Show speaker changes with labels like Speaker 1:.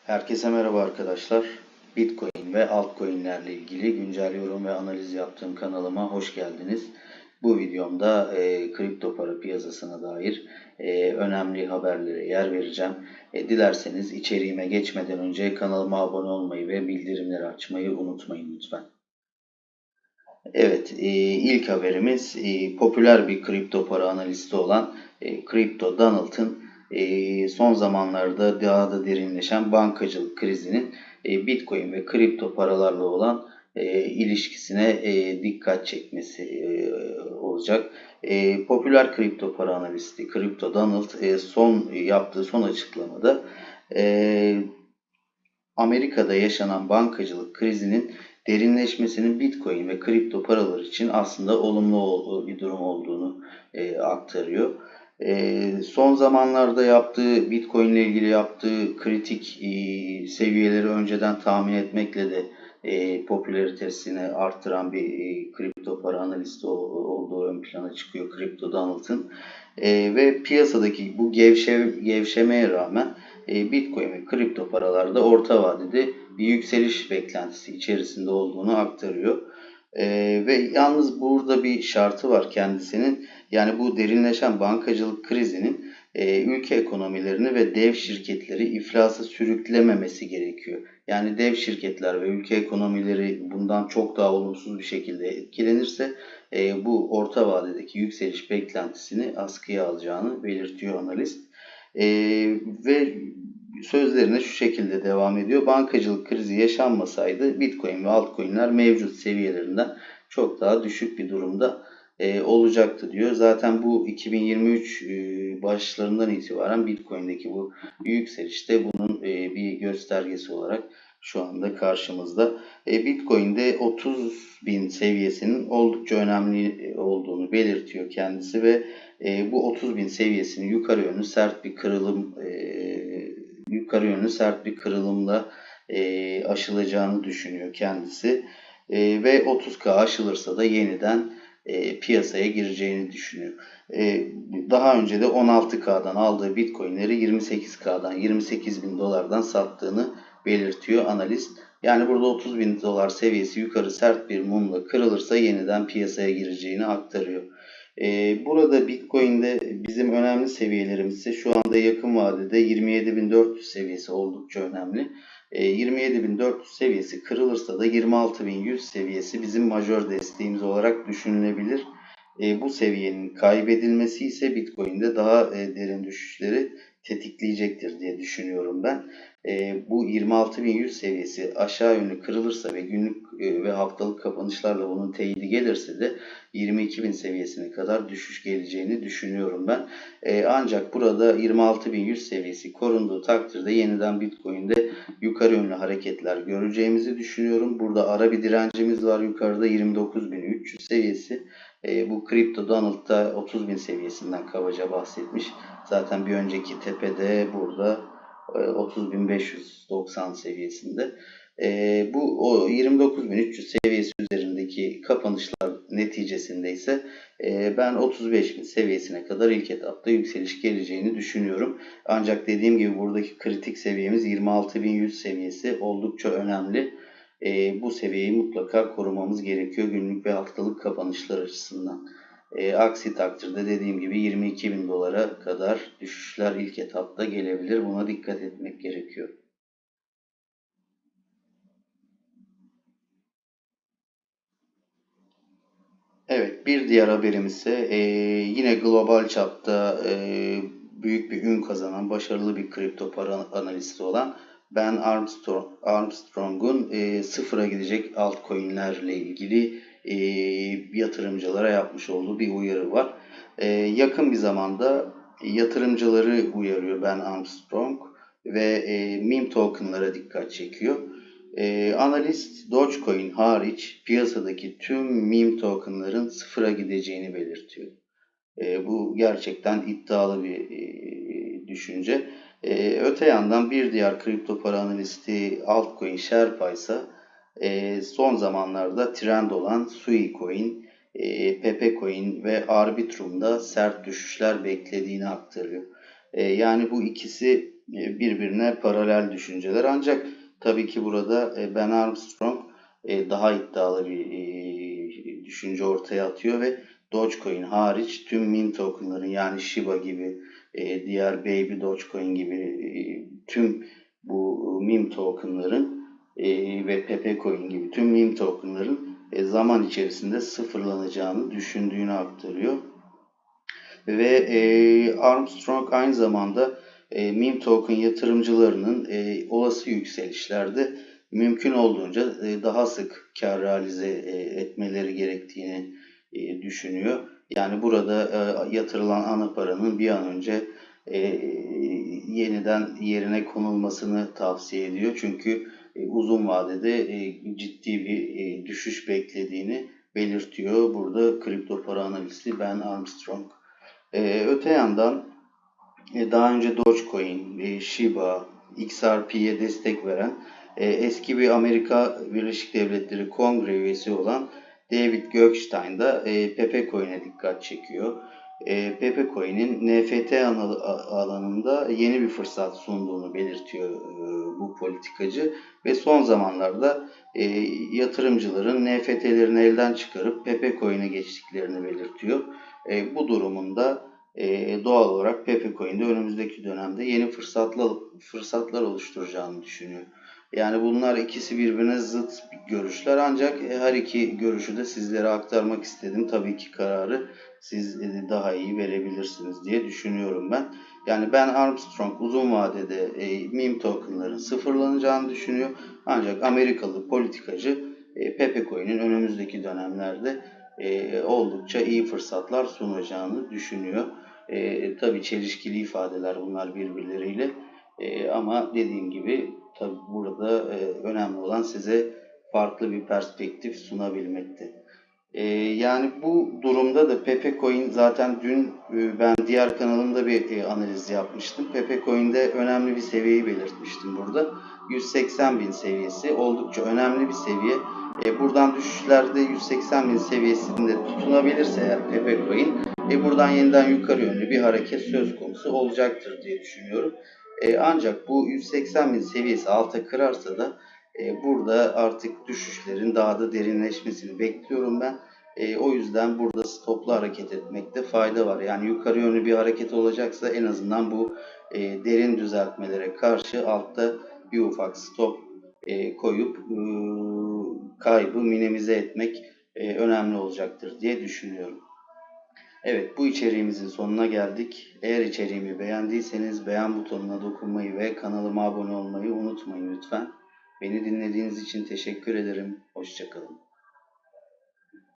Speaker 1: Herkese merhaba arkadaşlar. Bitcoin ve altcoin'lerle ilgili güncel yorum ve analiz yaptığım kanalıma hoş geldiniz. Bu videomda kripto para piyasasına dair önemli haberlere yer vereceğim. Dilerseniz içeriğime geçmeden önce kanalıma abone olmayı ve bildirimleri açmayı unutmayın lütfen. Evet, ilk haberimiz popüler bir kripto para analisti olan Crypto Donald'ın son zamanlarda daha da derinleşen bankacılık krizinin Bitcoin ve kripto paralarla olan ilişkisine dikkat çekmesi olacak. Popüler kripto para analisti Crypto Donald yaptığı son açıklamada Amerika'da yaşanan bankacılık krizinin derinleşmesinin Bitcoin ve kripto paralar için aslında olumlu bir durum olduğunu aktarıyor. Son zamanlarda Bitcoin ile ilgili yaptığı kritik seviyeleri önceden tahmin etmekle de popülaritesini arttıran bir kripto para analisti olduğu ön plana çıkıyor Crypto Donald'ın. Ve piyasadaki bu gevşemeye rağmen Bitcoin ve kripto paralarda orta vadede bir yükseliş beklentisi içerisinde olduğunu aktarıyor. Ve yalnız burada bir şartı var kendisinin. Yani bu derinleşen bankacılık krizinin ülke ekonomilerini ve dev şirketleri iflasa sürüklememesi gerekiyor. Yani dev şirketler ve ülke ekonomileri bundan çok daha olumsuz bir şekilde etkilenirse bu orta vadedeki yükseliş beklentisini askıya alacağını belirtiyor analist. Ve sözlerine şu şekilde devam ediyor. Bankacılık krizi yaşanmasaydı Bitcoin ve altcoin'ler mevcut seviyelerinden çok daha düşük bir durumda olacaktı diyor. Zaten bu 2023 başlarından itibaren Bitcoin'deki bu yükselişte bunun bir göstergesi olarak şu anda karşımızda. Bitcoin'de 30.000 seviyesinin oldukça önemli olduğunu belirtiyor kendisi ve bu 30.000 seviyesini yukarı yönlü sert bir kırılımla aşılacağını düşünüyor kendisi. Ve 30K aşılırsa da yeniden piyasaya gireceğini düşünüyor. Daha önce de 16K'dan aldığı Bitcoin'leri 28K'dan, 28.000 dolardan sattığını belirtiyor analist. Yani burada 30.000 dolar seviyesi yukarı sert bir mumla kırılırsa yeniden piyasaya gireceğini aktarıyor. Burada Bitcoin'de bizim önemli seviyelerimiz ise şu anda yakın vadede 27.400 seviyesi oldukça önemli. 27.400 seviyesi kırılırsa da 26.100 seviyesi bizim majör desteğimiz olarak düşünülebilir. Bu seviyenin kaybedilmesi ise Bitcoin'de daha derin düşüşleri tetikleyecektir diye düşünüyorum ben. Bu 26.100 seviyesi aşağı yönlü kırılırsa ve günlük ve haftalık kapanışlarla bunun teyidi gelirse de 22.000 seviyesine kadar düşüş geleceğini düşünüyorum ben. Ancak burada 26.100 seviyesi korunduğu takdirde yeniden Bitcoin'de yukarı yönlü hareketler göreceğimizi düşünüyorum. Burada ara bir direncimiz var yukarıda 29.300 seviyesi. Bu Crypto Donald'da 30.000 seviyesinden kabaca bahsetmiş. Zaten bir önceki tepede burada 30.590 seviyesinde. Bu 29.300 seviyesi üzerindeki kapanışlar neticesinde ise ben 35.000 seviyesine kadar ilk etapta yükseliş geleceğini düşünüyorum. Ancak dediğim gibi buradaki kritik seviyemiz 26.100 seviyesi oldukça önemli. Bu seviyeyi mutlaka korumamız gerekiyor günlük ve haftalık kapanışlar açısından. Aksi takdirde dediğim gibi 22.000 dolara kadar düşüşler ilk etapta gelebilir. Buna dikkat etmek gerekiyor. Evet, bir diğer haberimiz ise yine global çapta büyük bir ün kazanan başarılı bir kripto para analisti olan Ben Armstrong'un sıfıra gidecek altcoin'lerle ilgili yatırımcılara yapmış olduğu bir uyarı var. Yakın bir zamanda yatırımcıları uyarıyor Ben Armstrong ve meme token'lara dikkat çekiyor. Analist Dogecoin hariç piyasadaki tüm meme token'ların sıfıra gideceğini belirtiyor. Bu gerçekten iddialı bir düşünce. Öte yandan bir diğer kripto para analisti altcoin Sherpa ise son zamanlarda trend olan Suicoin, Pepecoin ve Arbitrum'da sert düşüşler beklediğini aktarıyor. Yani bu ikisi birbirine paralel düşünceler. Ancak tabii ki burada Ben Armstrong daha iddialı bir düşünce ortaya atıyor ve Dogecoin hariç tüm meme tokenların, yani Shiba gibi, diğer Baby Dogecoin gibi tüm bu meme tokenların ve Pepe Coin gibi tüm meme tokenların zaman içerisinde sıfırlanacağını düşündüğünü aktarıyor. Ve Armstrong aynı zamanda meme token yatırımcılarının olası yükselişlerde mümkün olduğunca daha sık kar realize etmeleri gerektiğini düşünüyor. Yani burada yatırılan ana paranın bir an önce yeniden yerine konulmasını tavsiye ediyor. Çünkü uzun vadede ciddi bir düşüş beklediğini belirtiyor burada kripto para analisti Ben Armstrong. Öte yandan daha önce Dogecoin, Shiba, XRP'ye destek veren eski bir Amerika Birleşik Devletleri Kongre üyesi olan David Gökstein da Pepe Coin'e dikkat çekiyor. Pepe Coin'in NFT alanında yeni bir fırsat sunduğunu belirtiyor bu politikacı ve son zamanlarda yatırımcıların NFT'lerini elden çıkarıp Pepe Coin'e geçtiklerini belirtiyor. Bu durumunda doğal olarak Pepe Coin'de önümüzdeki dönemde yeni fırsatlar oluşturacağını düşünüyor. Yani bunlar ikisi birbirine zıt görüşler, ancak her iki görüşü de sizlere aktarmak istedim. Tabii ki kararı siz daha iyi verebilirsiniz diye düşünüyorum ben. Yani Ben Armstrong uzun vadede meme tokenların sıfırlanacağını düşünüyor. Ancak Amerikalı politikacı Pepe Coin'in önümüzdeki dönemlerde oldukça iyi fırsatlar sunacağını düşünüyor. Tabii çelişkili ifadeler bunlar birbirleriyle. Ama dediğim gibi tabii burada önemli olan size farklı bir perspektif sunabilmekte. Yani bu durumda da Pepe Coin zaten dün ben diğer kanalımda bir analiz yapmıştım. Pepe Coin'de önemli bir seviyeyi belirtmiştim burada. 180 bin seviyesi oldukça önemli bir seviye. Buradan düşüşlerde 180 bin seviyesinde tutunabilirse eğer Pepe Coin buradan yeniden yukarı yönlü bir hareket söz konusu olacaktır diye düşünüyorum. Ancak bu 180 bin seviyesi alta kırarsa da burada artık düşüşlerin daha da derinleşmesini bekliyorum ben. O yüzden burada stoplu hareket etmekte fayda var. Yani yukarı yönlü bir hareket olacaksa en azından bu derin düzeltmelere karşı altta bir ufak stop koyup kaybı minimize etmek önemli olacaktır diye düşünüyorum. Evet, bu içeriğimizin sonuna geldik. Eğer içeriğimi beğendiyseniz beğen butonuna dokunmayı ve kanalıma abone olmayı unutmayın lütfen. Beni dinlediğiniz için teşekkür ederim. Hoşça kalın.